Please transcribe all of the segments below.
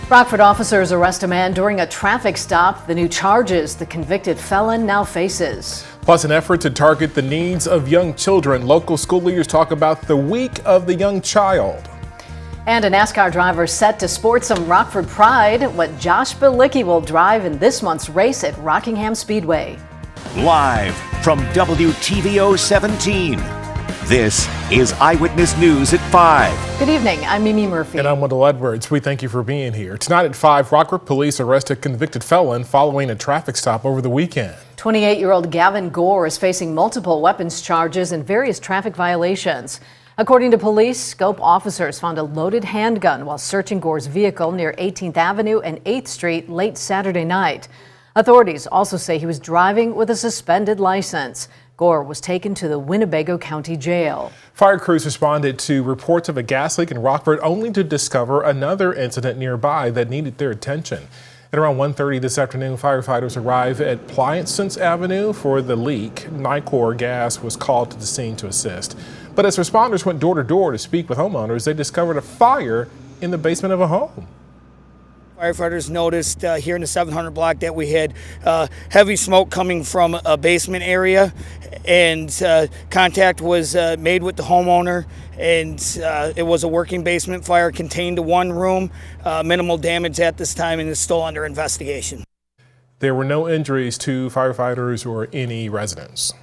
Rockford officers arrest a man during a traffic stop. The new charges the convicted felon now faces. Plus, an effort to target the needs of young children. Local school leaders talk about the week of the young child. And a NASCAR driver set to sport some Rockford pride. What Josh Bilicki will drive in this month's race at Rockingham Speedway. Live from WTVO 17. This is Eyewitness News at 5. Good evening, I'm Mimi Murphy. And I'm Wendell Edwards. We thank you for being here. Tonight at 5, Rockford police arrest a convicted felon following a traffic stop over the weekend. 28-year-old Gavin Gore is facing multiple weapons charges and various traffic violations. According to police, scope officers found a loaded handgun while searching Gore's vehicle near 18th Avenue and 8th Street late Saturday night. Authorities also say he was driving with a suspended license. Gore was taken to the Winnebago County Jail. Fire crews responded to reports of a gas leak in Rockford only to discover another incident nearby that needed their attention. At around 1:30 this afternoon, firefighters arrived at Pliantsense Avenue for the leak. NICOR gas was called to the scene to assist. But as responders went door to door to speak with homeowners, they discovered a fire in the basement of a home. Firefighters noticed here in the 700 block that we had heavy smoke coming from a basement area, and contact was made with the homeowner, and it was a working basement fire contained to one room. Minimal damage at this time and is still under investigation. There were no injuries to firefighters or any residents.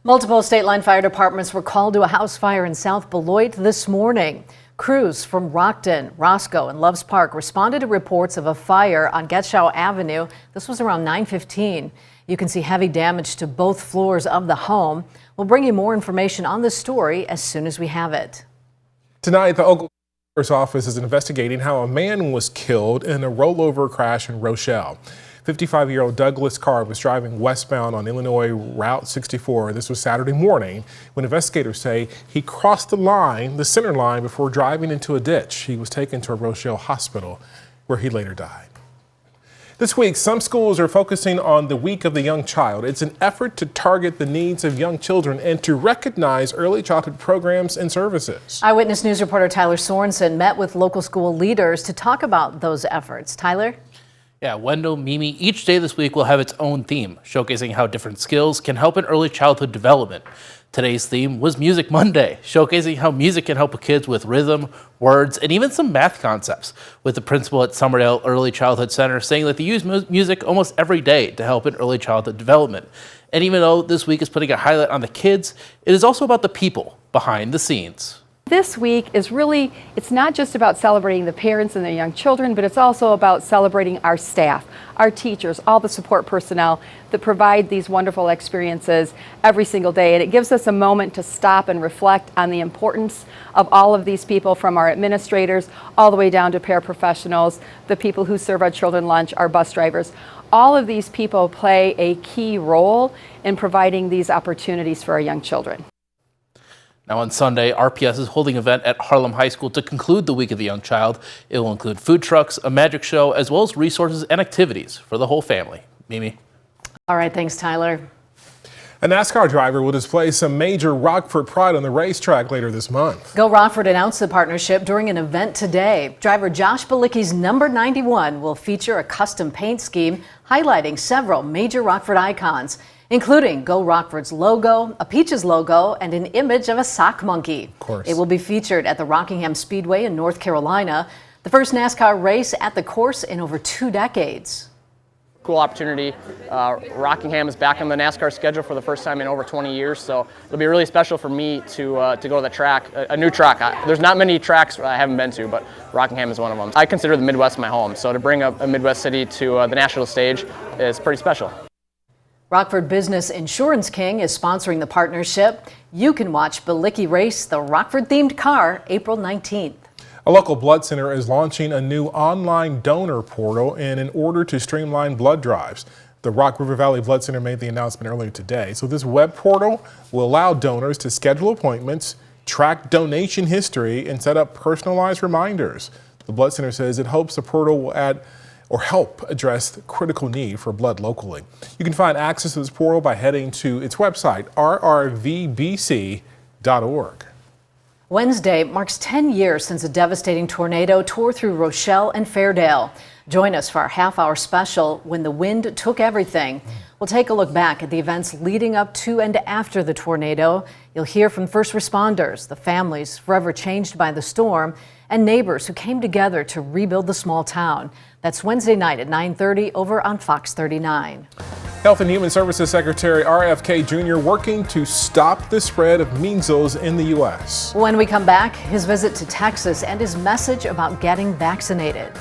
Multiple state line fire departments were called to a house fire in South Beloit this morning. Crews from Rockton, Roscoe, and Loves Park responded to reports of a fire on Getchow Avenue. This was around 9:15. You can see heavy damage to both floors of the home. We'll bring you more information on this story as soon as we have it. Tonight, the Oklahoma Sheriff's Office is investigating how a man was killed in a rollover crash in Rochelle. 55-year-old Douglas Carr was driving westbound on Illinois Route 64. This was Saturday morning when investigators say he crossed the center line, before driving into a ditch. He was taken to a Rochelle hospital where he later died. This week, some schools are focusing on the Week of the Young Child. It's an effort to target the needs of young children and to recognize early childhood programs and services. Eyewitness News reporter Tyler Sorensen met with local school leaders to talk about those efforts. Tyler? Yeah, Wendell, Mimi, each day this week will have its own theme, showcasing how different skills can help in early childhood development. Today's theme was Music Monday, showcasing how music can help kids with rhythm, words, and even some math concepts, with the principal at Summerdale Early Childhood Center saying that they use music almost every day to help in early childhood development. And even though this week is putting a highlight on the kids, it is also about the people behind the scenes. This week is really, it's not just about celebrating the parents and their young children, but it's also about celebrating our staff, our teachers, all the support personnel that provide these wonderful experiences every single day. And it gives us a moment to stop and reflect on the importance of all of these people, from our administrators all the way down to paraprofessionals, the people who serve our children lunch, our bus drivers. All of these people play a key role in providing these opportunities for our young children. Now on Sunday, RPS is holding an event at Harlem High School to conclude the Week of the Young Child. It will include food trucks, a magic show, as well as resources and activities for the whole family. Mimi? All right, thanks, Tyler. A NASCAR driver will display some major Rockford pride on the racetrack later this month. Go Rockford announced the partnership during an event today. Driver Josh Bilicki's number 91 will feature a custom paint scheme highlighting several major Rockford icons, including Go Rockford's logo, a Peaches logo, and an image of a sock monkey. Of course. It will be featured at the Rockingham Speedway in North Carolina, the first NASCAR race at the course in over 2 decades. Cool opportunity. Rockingham is back on the NASCAR schedule for the first time in over 20 years, so it'll be really special for me to go to the track, a new track. There's not many tracks I haven't been to, but Rockingham is one of them. I consider the Midwest my home, so to bring a Midwest city to the national stage is pretty special. Rockford Business Insurance King is sponsoring the partnership. You can watch Bilicki race the Rockford-themed car April 19th. A local blood center is launching a new online donor portal in order to streamline blood drives. The Rock River Valley Blood Center made the announcement earlier today. So this web portal will allow donors to schedule appointments, track donation history, and set up personalized reminders. The blood center says it hopes the portal will add or help address the critical need for blood locally. You can find access to this portal by heading to its website, rrvbc.org. Wednesday marks 10 years since a devastating tornado tore through Rochelle and Fairdale. Join us for our half-hour special, When the Wind Took Everything. We'll take a look back at the events leading up to and after the tornado. You'll hear from first responders, the families forever changed by the storm, and neighbors who came together to rebuild the small town. That's Wednesday night at 9:30 over on Fox 39. Health and Human Services Secretary RFK Jr. working to stop the spread of measles in the U.S. When we come back, his visit to Texas and his message about getting vaccinated.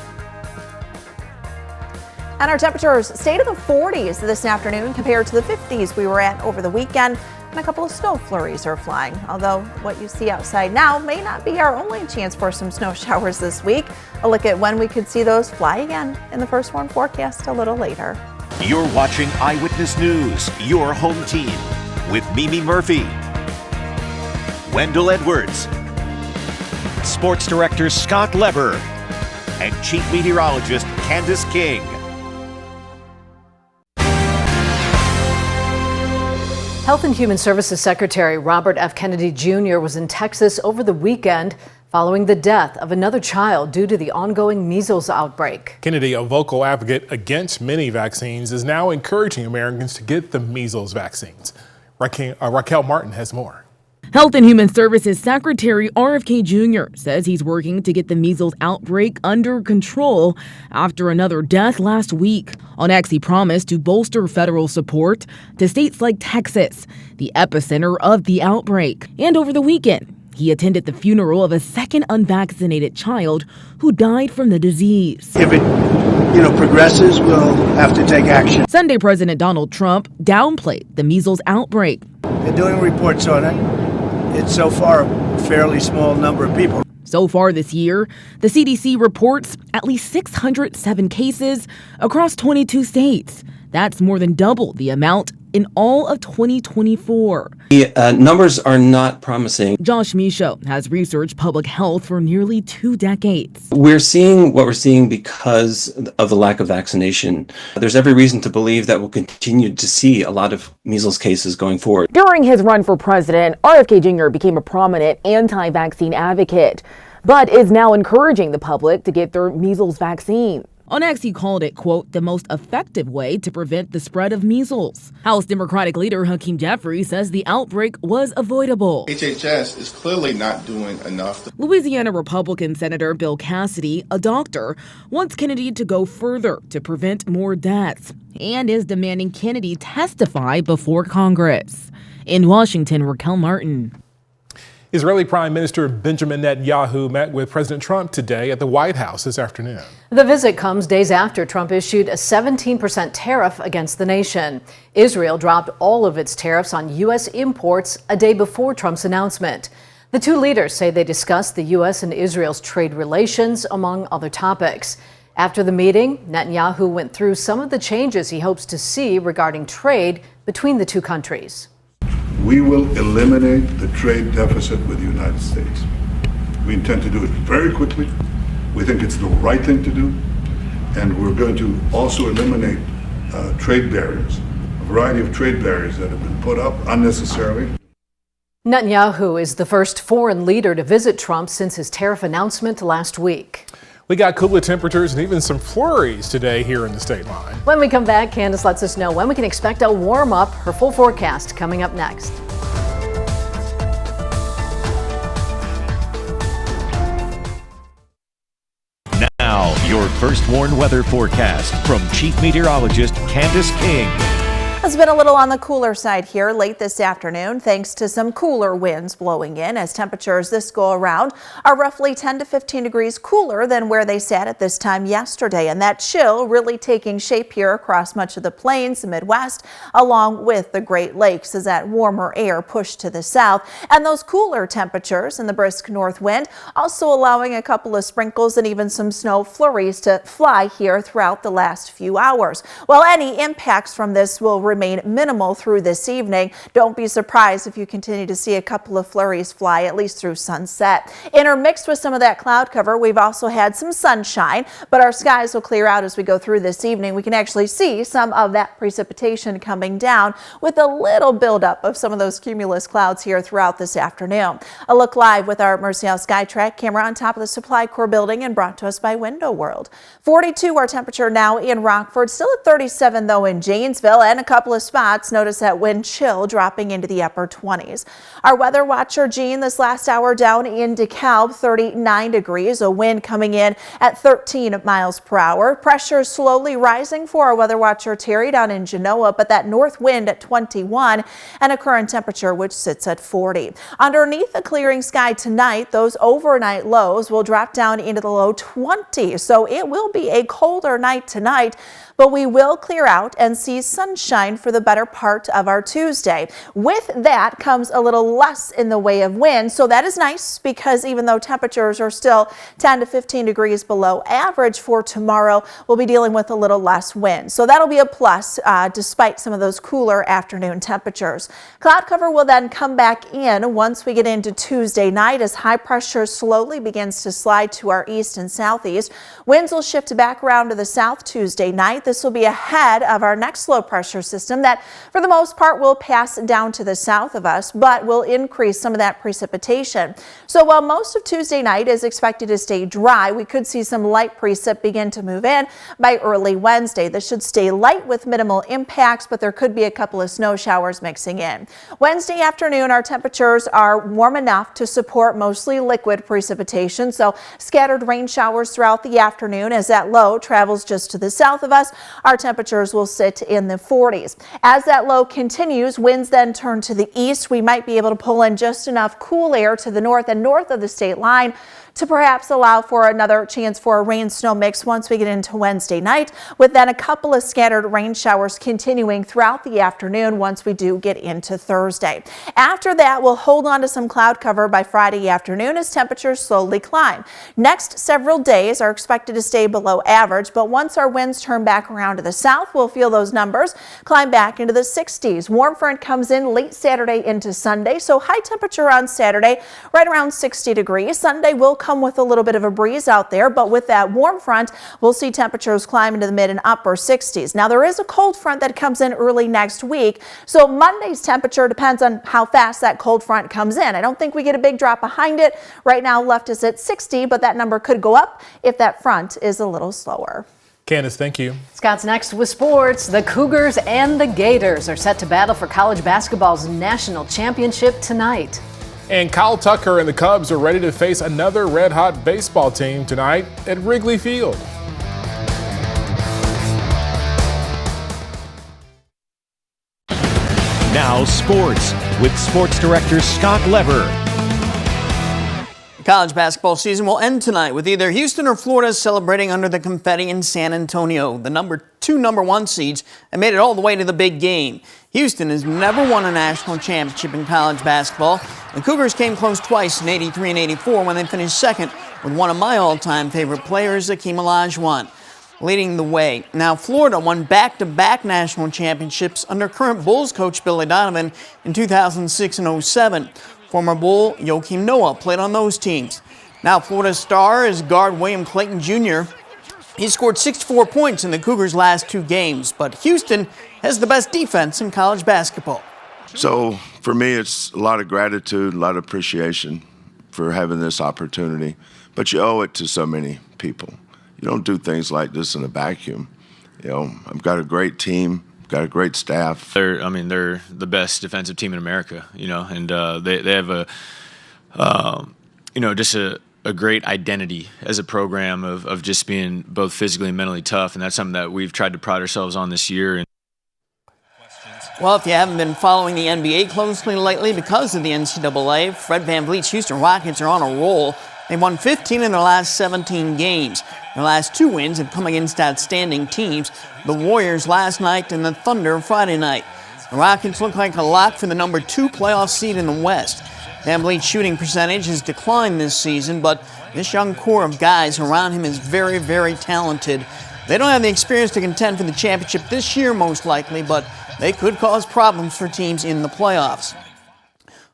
And our temperatures stayed in the 40s this afternoon compared to the 50s we were at over the weekend. And a couple of snow flurries are flying. Although what you see outside now may not be our only chance for some snow showers this week. A look at when we could see those fly again in the first warn forecast a little later. You're watching Eyewitness News, your home team, with Mimi Murphy, Wendell Edwards, Sports Director Scott Lever, and Chief Meteorologist Candace King. Health and Human Services Secretary Robert F. Kennedy Jr. was in Texas over the weekend following the death of another child due to the ongoing measles outbreak. Kennedy, a vocal advocate against many vaccines, is now encouraging Americans to get the measles vaccines. Raquel Martin has more. Health and Human Services Secretary RFK Jr. says he's working to get the measles outbreak under control after another death last week. On X, he promised to bolster federal support to states like Texas, the epicenter of the outbreak. And over the weekend, he attended the funeral of a second unvaccinated child who died from the disease. If it progresses, we'll have to take action. Sunday, President Donald Trump downplayed the measles outbreak. They're doing reports on it. It's so far a fairly small number of people. So far this year, the CDC reports at least 607 cases across 22 states. That's more than double the amount in all of 2024. The numbers are not promising. Josh Bilicki has researched public health for nearly 2 decades. We're seeing what we're seeing because of the lack of vaccination. There's every reason to believe that we'll continue to see a lot of measles cases going forward. During his run for president, RFK Jr. became a prominent anti-vaccine advocate, but is now encouraging the public to get their measles vaccine. On X, he called it, quote, the most effective way to prevent the spread of measles. House Democratic leader Hakeem Jeffries says the outbreak was avoidable. HHS is clearly not doing enough. Louisiana Republican Senator Bill Cassidy, a doctor, wants Kennedy to go further to prevent more deaths and is demanding Kennedy testify before Congress. In Washington, Raquel Martin. Israeli Prime Minister Benjamin Netanyahu met with President Trump today at the White House this afternoon. The visit comes days after Trump issued a 17% tariff against the nation. Israel dropped all of its tariffs on U.S. imports a day before Trump's announcement. The two leaders say they discussed the U.S. and Israel's trade relations, among other topics. After the meeting, Netanyahu went through some of the changes he hopes to see regarding trade between the two countries. We will eliminate the trade deficit with the United States. We intend to do it very quickly. We think it's the right thing to do. And we're going to also eliminate trade barriers, a variety of trade barriers that have been put up unnecessarily. Netanyahu is the first foreign leader to visit Trump since his tariff announcement last week. We got cooler temperatures and even some flurries today here in the state line. When we come back, Candace lets us know when we can expect a warm up. Her full forecast coming up next. Now, your first warn weather forecast from Chief Meteorologist Candace King. It's been a little on the cooler side here late this afternoon, thanks to some cooler winds blowing in as temperatures this go around are roughly 10 to 15 degrees cooler than where they sat at this time yesterday. And that chill really taking shape here across much of the plains, the Midwest, along with the Great Lakes as that warmer air pushed to the south. And those cooler temperatures and the brisk north wind also allowing a couple of sprinkles and even some snow flurries to fly here throughout the last few hours. Well, any impacts from this will remain minimal through this evening. Don't be surprised if you continue to see a couple of flurries fly at least through sunset. Intermixed with some of that cloud cover, we've also had some sunshine, but our skies will clear out as we go through this evening. We can actually see some of that precipitation coming down with a little buildup of some of those cumulus clouds here throughout this afternoon. A look live with our Mercy House SkyTrack camera on top of the Supply Corps building and brought to us by Window World. 42 our temperature now in Rockford, still at 37 though in Janesville, and a couple of spots notice that wind chill dropping into the upper 20s. Our weather watcher Jean this last hour down in DeKalb, 39 degrees, a wind coming in at 13 miles per hour. Pressure slowly rising for our weather watcher Terry down in Genoa, but that north wind at 21 and a current temperature which sits at 40. Underneath the clearing sky tonight, those overnight lows will drop down into the low 20s, so it will be a colder night tonight, but we will clear out and see sunshine for the better part of our Tuesday. With that comes a little less in the way of wind, so that is nice because even though temperatures are still 10 to 15 degrees below average for tomorrow, we'll be dealing with a little less wind. So that'll be a plus despite some of those cooler afternoon temperatures. Cloud cover will then come back in once we get into Tuesday night as high pressure slowly begins to slide to our east and southeast. Winds will shift back around to the south Tuesday night. This will be ahead of our next low pressure system that for the most part will pass down to the south of us, but will increase some of that precipitation. So while most of Tuesday night is expected to stay dry, we could see some light precip begin to move in by early Wednesday. This should stay light with minimal impacts, but there could be a couple of snow showers mixing in. Wednesday afternoon, our temperatures are warm enough to support mostly liquid precipitation, so scattered rain showers throughout the afternoon. As that low travels just to the south of us, our temperatures will sit in the 40s. As that low continues, winds then turn to the east. We might be able to pull in just enough cool air to the north and north of the state line to perhaps allow for another chance for a rain-snow mix once we get into Wednesday night, with then a couple of scattered rain showers continuing throughout the afternoon once we do get into Thursday. After that, we'll hold on to some cloud cover by Friday afternoon as temperatures slowly climb. Next several days are expected to stay below average, but once our winds turn back around to the south, we'll feel those numbers climb back into the 60s. Warm front comes in late Saturday into Sunday, so high temperature on Saturday, right around 60 degrees. Sunday will come with a little bit of a breeze out there, but with that warm front, we'll see temperatures climb into the mid and upper 60s. Now, there is a cold front that comes in early next week, so Monday's temperature depends on how fast that cold front comes in. I don't think we get a big drop behind it. Right now, left is at 60, but that number could go up if that front is a little slower. Candace, thank you. Scott's next with sports. The Cougars and the Gators are set to battle for college basketball's national championship tonight. And Kyle Tucker and the Cubs are ready to face another red-hot baseball team tonight at Wrigley Field. Now sports with sports director Scott Lever. College basketball season will end tonight with either Houston or Florida celebrating under the confetti in San Antonio. The number 1 seeds have made it all the way to the big game. Houston has never won a national championship in college basketball. The Cougars came close twice in '83 and '84 when they finished second with one of my all-time favorite players, Hakeem Olajuwon, leading the way. Now, Florida won back-to-back national championships under current Bulls coach Billy Donovan in 2006 and 07. Former Bull Joakim Noah played on those teams. Now, Florida's star is guard William Clayton Jr. He scored 64 points in the Cougars' last 2 games, but Houston has the best defense in college basketball. So, for me, it's a lot of gratitude, a lot of appreciation for having this opportunity. But you owe it to so many people. You don't do things like this in a vacuum. You know, I've got a great team. Got a great staff. They're the best defensive team in America, and they have just a great identity as a program of just being both physically and mentally tough, and that's something that we've tried to pride ourselves on this year. Well, if you haven't been following the NBA closely lately because of the NCAA, Fred VanVleet's Houston Rockets are on a roll. They've won 15 in their last 17 games. Their last 2 wins have come against outstanding teams, the Warriors last night and the Thunder Friday night. The Rockets look like a lock for the number 2 playoff seed in the West. VanVleet's shooting percentage has declined this season, but this young core of guys around him is very, very talented. They don't have the experience to contend for the championship this year, most likely, but they could cause problems for teams in the playoffs.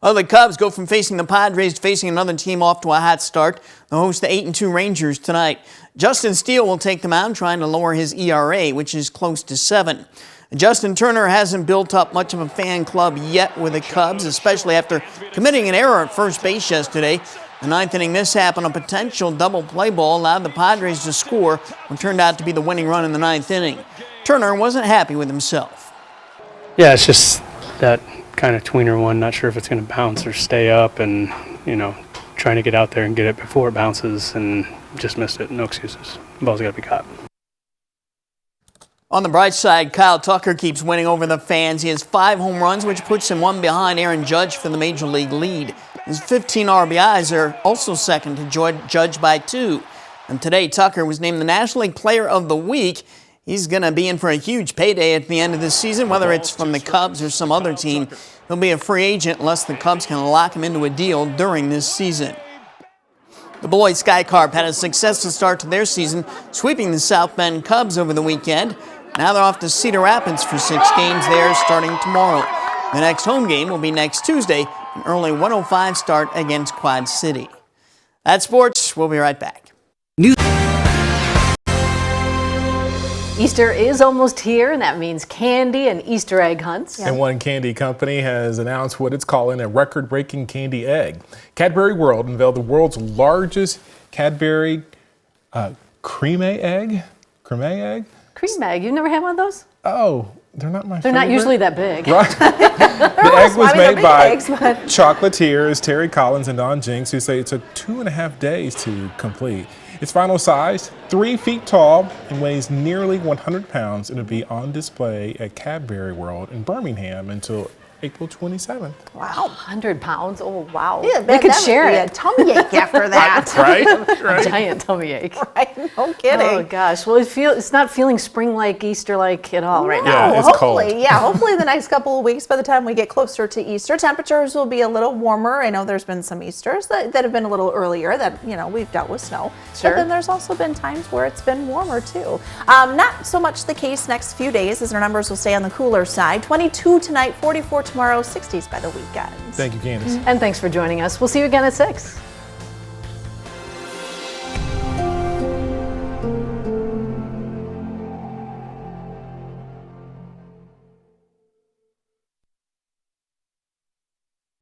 Well, the Cubs go from facing the Padres to facing another team off to a hot start. They'll host the 8-2 Rangers tonight. Justin Steele will take the mound, trying to lower his ERA, which is close to 7. Justin Turner hasn't built up much of a fan club yet with the Cubs, especially after committing an error at first base yesterday. The ninth inning mishap on a potential double play ball allowed the Padres to score what turned out to be the winning run in the ninth inning. Turner wasn't happy with himself. Yeah, it's just that kind of tweener one. Not sure if it's going to bounce or stay up, and, trying to get out there and get it before it bounces, and just missed it. No excuses. The ball's got to be caught. On the bright side, Kyle Tucker keeps winning over the fans. He has 5 home runs, which puts him one behind Aaron Judge for the Major League lead. His 15 RBIs are also second to Judge by 2. And today, Tucker was named the National League Player of the Week. He's going to be in for a huge payday at the end of this season, whether it's from the Cubs or some other team. He'll be a free agent unless the Cubs can lock him into a deal during this season. The Beloit Sky Carp had a successful start to their season, sweeping the South Bend Cubs over the weekend. Now they're off to Cedar Rapids for 6 games there starting tomorrow. The next home game will be next Tuesday, an early 1:05 start against Quad City. That's sports. We'll be right back. Easter is almost here, and that means candy and Easter egg hunts. And one candy company has announced what it's calling a record-breaking candy egg. Cadbury World unveiled the world's largest Cadbury creme egg. Creme egg? Cream egg. You've never had one of those? Oh, they're not my They're favorite. not usually that big. Right. The egg was made by chocolatiers Terry Collins and Don Jinks, who say it took 2.5 days to complete. Its final size, 3 feet tall, and weighs nearly 100 pounds, and it'll be on display at Cadbury World in Birmingham until April 27th. Wow, 100 pounds. Oh, wow. Yeah, we could share it. A tummy ache after that. Right? A giant tummy ache. Right? No kidding. Oh, gosh. Well, it's not feeling spring-like, Easter-like at all right now. Yeah, it's hopefully, cold. Yeah, hopefully the next couple of weeks, by the time we get closer to Easter, temperatures will be a little warmer. I know there's been some Easters that have been a little earlier that, we've dealt with snow. Sure. But then there's also been times where it's been warmer, too. Not so much the case next few days, as our numbers will stay on the cooler side. 22 tonight, 44 tomorrow, 60s by the weekend. Thank you, Candace. And thanks for joining us. We'll see you again at 6.